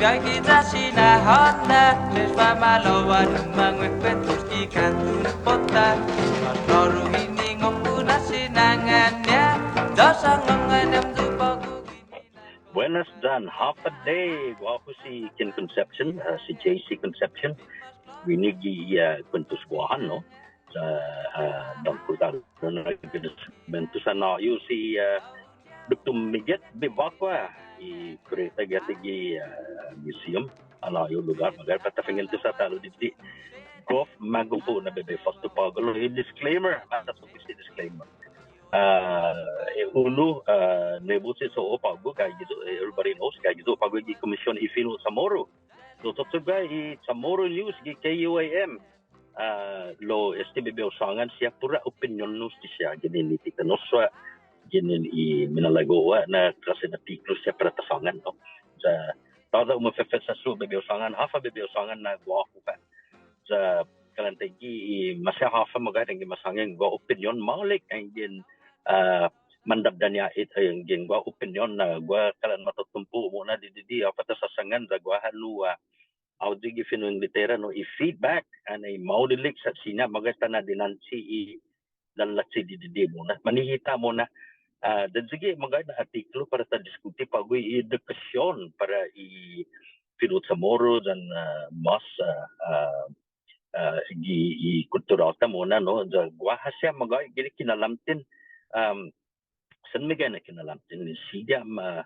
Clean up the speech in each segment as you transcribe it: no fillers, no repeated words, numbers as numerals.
Gay kita sinahot na Mesma malawan mga kwentos di kanto pota Matoro hiningok ko na sinangan niya Dosang mga namdupag Buenas dan, Håfa day. Ako si Concepcion, si JC Concepcion. Winigi Kuentos Guåhan, no? Sa dangkutan na bentusan na yung si Dr. Miget Biba i kureta gatigi museum ana yung lugar patafingin to sa talo di golf magumpo na bebe first of all disclaimer atas official disclaimer uno nebusi so pago kay gitu everybody knows kay gitu pago gi Kumision I Fino CHamoru so totoo i Chamorro news gi KUAM lo bebe usangan siya pura opinion news siya gini ni tikanoswa ginin i minalagoa na klase na artiklo siya para tasangan no sa tada umafefet sa su bebe usangan Håfa bebe usangan na Håfa sa kalantegi masya Håfa magad ang masangeng go opinion malik ang gin mandabdan niya ang gin go opinion na go kalan matutumpo mo na di apa tasasangan sa go halua audigi finuing litera no i feedback and a maudilik sa sina magasta na dinansi i dan latsi di mo na manihita mo na dan sige maganda artiklo para ta diskuti pagui edukasyon para i Filo Chamorro dan mas i kultural ta muna no da guahasya magay gini kinalamtin san megana kinalamtin ni siga ma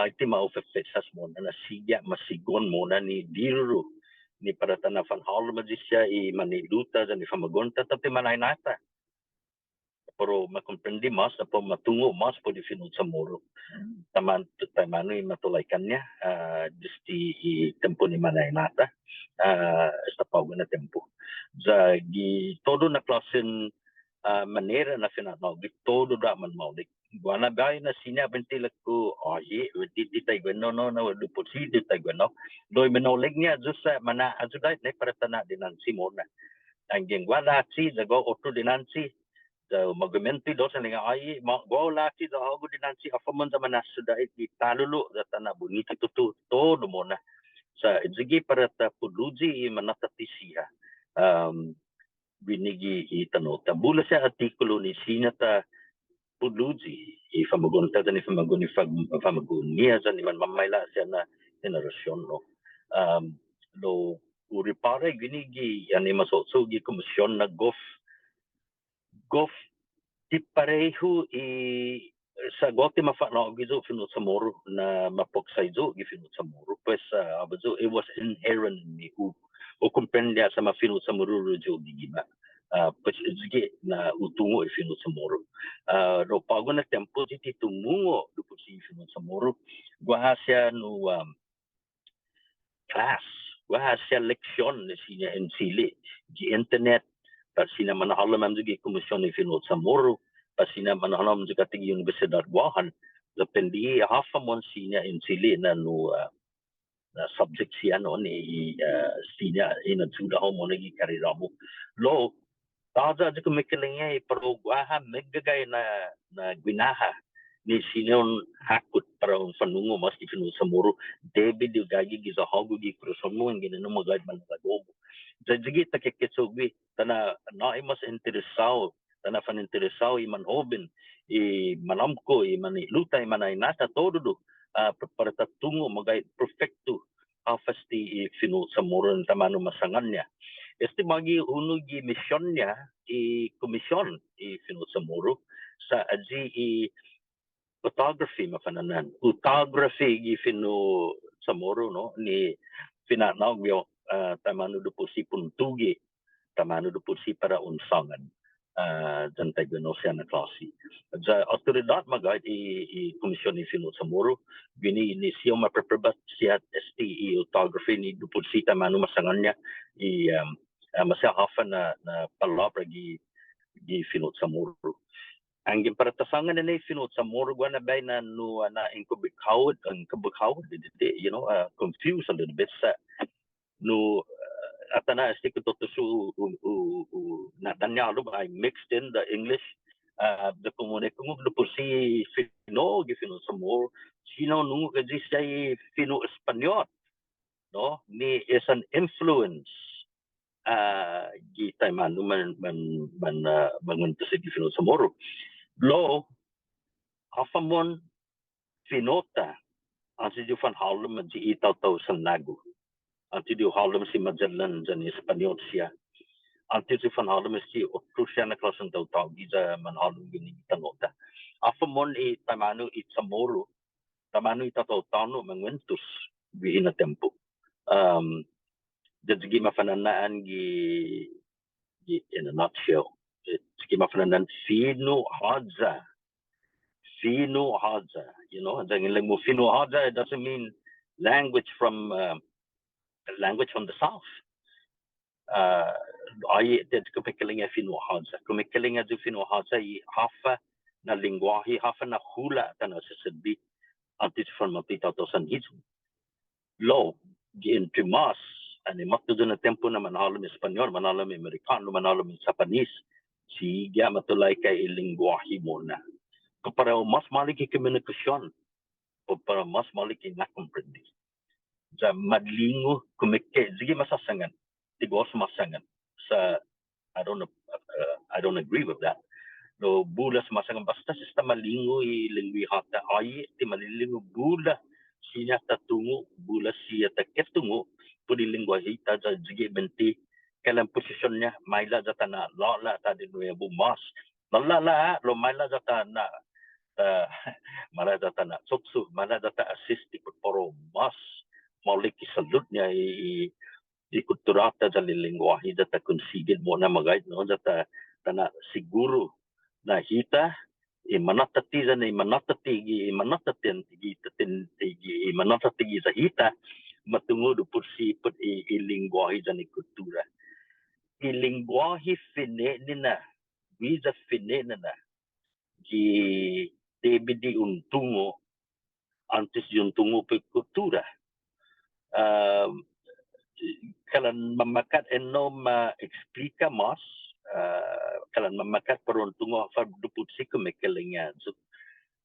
iti maufefesas muna na siga masigon muna ni diru ni para ta na fanhal majisya i maniluta dan i famagonta tapi manainata pero makomprendi mas apo matungo mas po di Filo Chamorro taman yung matulaikan niya disti i tempo ni manainata sa pago na tempo sa gi todo na klasen manera na finanaw gi todo da man maulik buana bay na sinya bentilak ko di tay no du posi di tay no doy menolig niya jusa mana ajudai ne para tana dinan simona ang gengwala si go oto dinansi so magumenti do sa linga ay go laki do hago dinansi afaman sa manas sudah iti talulu da tana bonito todo mo na sa itsigi para ta pudluji i manatatisiya binigi itanota bula sa artikulo ni sinata pudluji i famagunta dan i famaguni famagunia dan man mamayla siya na generasyon no do uri pare binigi yani masotso gi komisyon na golf di pareho sa gote mafano gizo Filo Chamorro na mapoksay zo gi Filo Chamorro pues abazo it was inherent in me o comprende sa ma Filo Chamorro jo di Biba pues sige na utungo i Filo Chamorro ro pago na tempo di tumungo do po si Filo Chamorro guahasya no class guahasya leksyon ni siya en sili di internet pasina manahalam juga Kumision I Fino CHamoru pasina manahalam juga tigi Universidad Guåhan dependi Håfa mon sinya in sili na no subject siya no ni sinya in sudah mo nagi kariramu lo taza juga mikilingnya pero Guåhan megagay na gwinaha ni sinyon hakut para fanungo mas di Filo Chamorro David yung gagi giza hago gi krusomo ang ginano magad man nagadobo jadi takikitsugi tana na mas interesado tana fan interesado i manhoben i manamko i maniluta i manainata todo do para tatungo magay perfecto afasti i Filo Chamorro tamano masangan niya magi uno gi mission niya i Kumision I Filo Chamorro sa aji i photography mafananan photography gi Filo Chamorro no ni finanaw yo tamano do po si puntugi tamano do po si para unsangan dan tayo no siya na klase sa autoridad magay i Kumision I Filo Chamorro gini ni siya mapreprebat siya STE photography ni do po si tamano masangan niya i masya Håfa na palabra gi Filo Chamorro ang giparatasangan na Filo Chamorro gwana bay na no na inkubikawd you know confused a little bit sa no atana esti ko to na danyalo I mixed in the English the comune kung do si Fino gi Filo Chamorro sino nungo kaji say Fino Espanyol no, ni is an influence gi taiman mangunta sa Fino CHamoru. Lo, hafamon finota, ang si Jufan Harlem at si Itaw sa Nagu. Ang si Harlem si Magellan dyan Espanyol siya. Ang si Jufan Harlem si Otrusya na klasan daw giza man Harlem ginitanota. Hafamon tamano CHamoru, tamano Itaw no manguntus gihin na tempo. Jadi mafananaan in a nutshell. Sige mafananaan Fino Hadza. Fino Hadza. You know, Fino Hadza, it doesn't mean language from the south. Ay kumikilinga Fino Hadza. Kumikilinga du Fino Hadza i Håfa na lingwahe, Håfa na hula tana sa sadbi antis from matitatosan hizo. Lo, giintimas ani matudun na tempo na manalam Espanyol, manalam Amerikano, manalam Japanese, siya matulay kay lingwahe muna. Para mas maliki komunikasyon, o para mas maliki nakomprendi. Sa madlingo kumike, sige masasangan, tigos masangan. Sa I don't agree with that. No bulas masangan basta sa malingo lingwi hata ay ti malilingo bula siya tatungo bula siya taketungo pudi lingwa hita sa sige benti kailan posisyon niya maila jata na lala ta di no bumas lala lo maila jata na mala jata na sotsu mala jata assist puro mas mauliki salud niya kulturata sa lingwahe jata konsigid mo na magait no jata tana siguro na hita manatati sa hita matungod pursi put lingwahe sa kultura lingwahe fine nina visa fine nina gi tebidi untungo antes yung tungo pe kultura kalan mamakat enom explica mas kalan mamakat peron tungo fa duput si kumikelingan so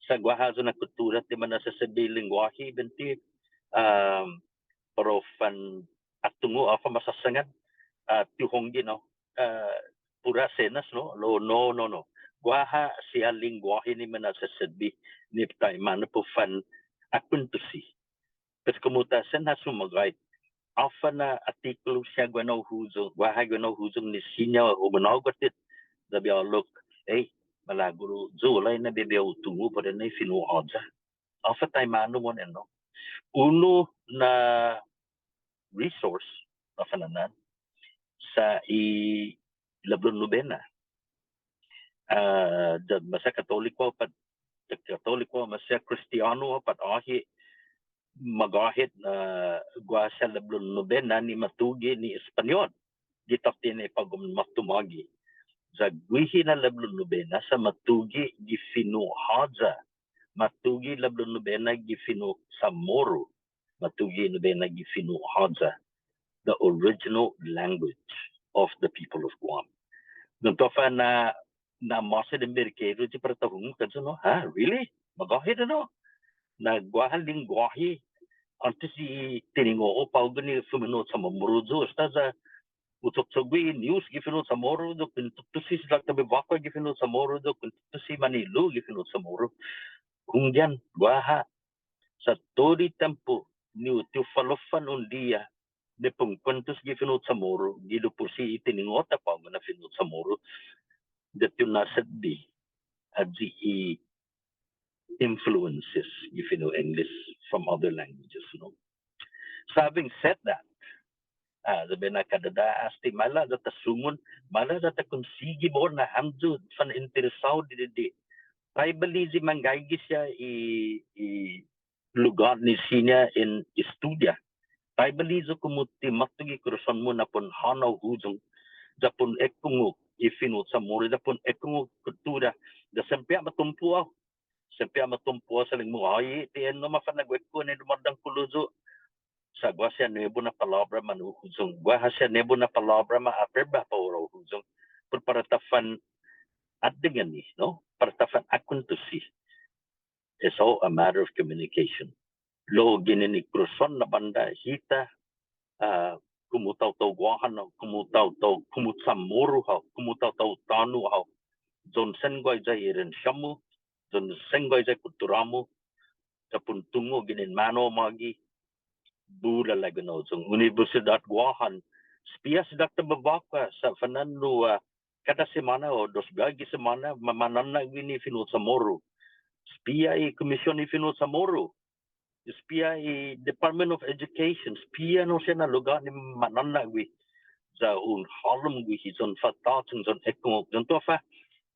sa guahazo na kultura ti man sa lingwahe benti pero fan at tungo afa masasangan tuhong no pura senas no no guaha siya lingwahe ni man sa ni tay man po fan akuntusi pero kumutasan na sumagay afa na artikulo siya guanaw huzong ni sinya o manawatit dabi alok malaguro zulay na bebew tungo pa rin na Fino Hadza afa tayo mano mo no uno na resource na fananan sa Lablon Nobena masa katoliko masa Kristiyano pat ahi magahit gwa sa Lablon Nobena ni matugi ni Espanyol gitakti ni pagmatumagi sa gwihi na Lablon Nobena sa matugi gi Fino Hadza matugi Lablon Nobena gi Fino CHamoru matugi Nobena gi Fino Hadza the original language of the people of Guam nung tofa na masa de merkero di paratahung kanso no really magahit no na gwahan lingwahe antes si tiningo o paugan ni Fino CHamoru jo sa utok-sogwi news gi Fino CHamoru do kuntusi sila tabi bakwa gi Fino CHamoru do kuntusi Manilu gi Fino CHamoru kung diyan gwaha sa tori tempo ni utu falofan undia de pung kuentos gi Fino CHamoru gi do pursi itiningota pa na Fino CHamoru that yun nasaddi adji influences gi Fino English from other languages no so having said that sabi na kadada asti mala data sungun mala data konsigi mo na hamdo fan interesado di tribalism mangaigi siya lugar ni sinya in estudia tribalism kumuti matugi kurusan mo na pon hanaw huzong japon ekungo Fino CHamoru japon ekungo kultura da sempia matumpuaw sa lingmuhay tiyan no mafanagweko ni dumadang kuluzo sa gua siya nebo na palabra manuhuzong gua siya nebo na palabra maaperba pa uro huzong por paratafan at dengan ni no paratafan akuntusi it's all a matter of communication lo ginini kruson na banda hita kumutaw-taw Guåhan, kumutaw-taw Chamorro, kumutaw-taw Tanu, John Sengoy jay irin Shamu, John Sengoy jay Kuturamu, kapun tungo ginin mano magi, bula lagi no, John Universidad Guåhan, spias Dr. Babaka sa Fanachu, kada semana o dos gagi semana, mamanana gini Fino CHamoru, spia Kumision I Fino CHamoru, spia Department of Education, spia no siya na lugar ni manana gwi, sa un halom gwi, zon fatatong, zon ekong, zon tofa,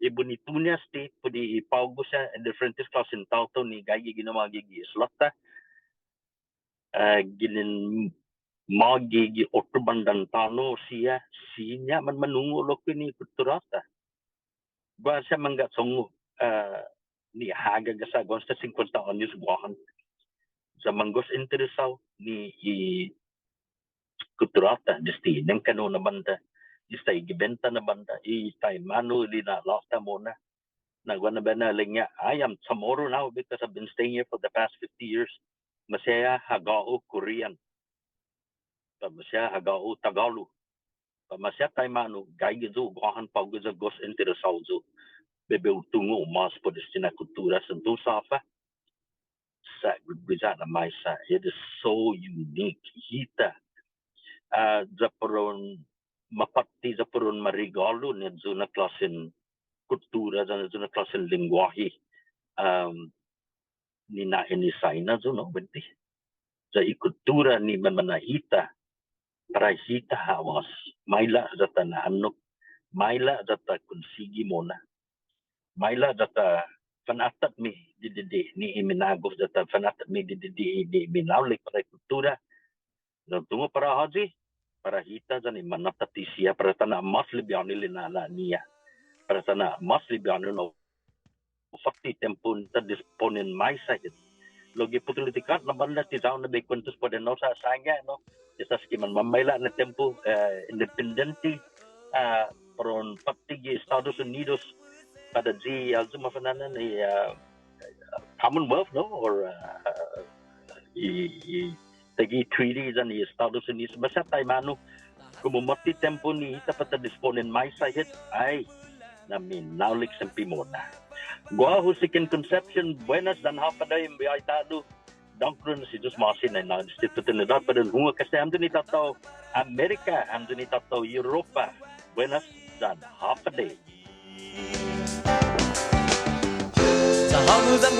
ibu ni tunya state pudi paugo siya differentis klasin tauto ni gagi ginawa gigi slota ginin magi gi otobandan tano sinya man manungo lokwi ni kuturata ba siya mangga songo ni haga gasa gonsta 50 años Guåhan sa manggos interesaw ni kuturata disti nang kano na banda istay gibenta na banda istay mano di na lasta mona nagwana ba na linya I am Chamorro now because I've been staying here for the past 50 years. Masaya hagao Korean. Masaya hagao Tagalog. Masaya tay mano gaya zo Guåhan paugo za gos interesaw zo. Bebe utungo mas po destina kultura santo safa. Sa gudbiza na maisa. It is so unique. Hita. Zaporon mapati zaporon marigalo ni zona klasin kultura dan zona klasin lingwahe ni na inisay na no benti sa kultura ni manahita para hita hawas maila zata na anok maila zata konsigi mona maila zata fanatat mi dididi ni iminagos zata fanatat mi dididi di minaulik para kultura dan tungo para haji para hita zani manatati siya para tanah mas lebih anil na niya para sana mas lebih no fakti tempun ta disponin mai sakit logi putulitikat na banda ti taon na be Kuentos Guåhan no sa sanga no isa skiman mamayla na tempo independenti peron patigi Estados Unidos pada ji alzuma fananan Commonwealth no or tagi treaty dan Estados Unidos basta tay mano kumumati tempo ni tapata disponin mai sakit ay namin naulik sa pimona. Guåhan sikin Concepcion, buenas dan Håfa day Mina'Tulu. Dankron si Diyos masin na instituto nila pa rin hunga kasi amdo ni tataw Amerika, amdo ni tataw Europa. Buenas dan Håfa day. 자, 허무장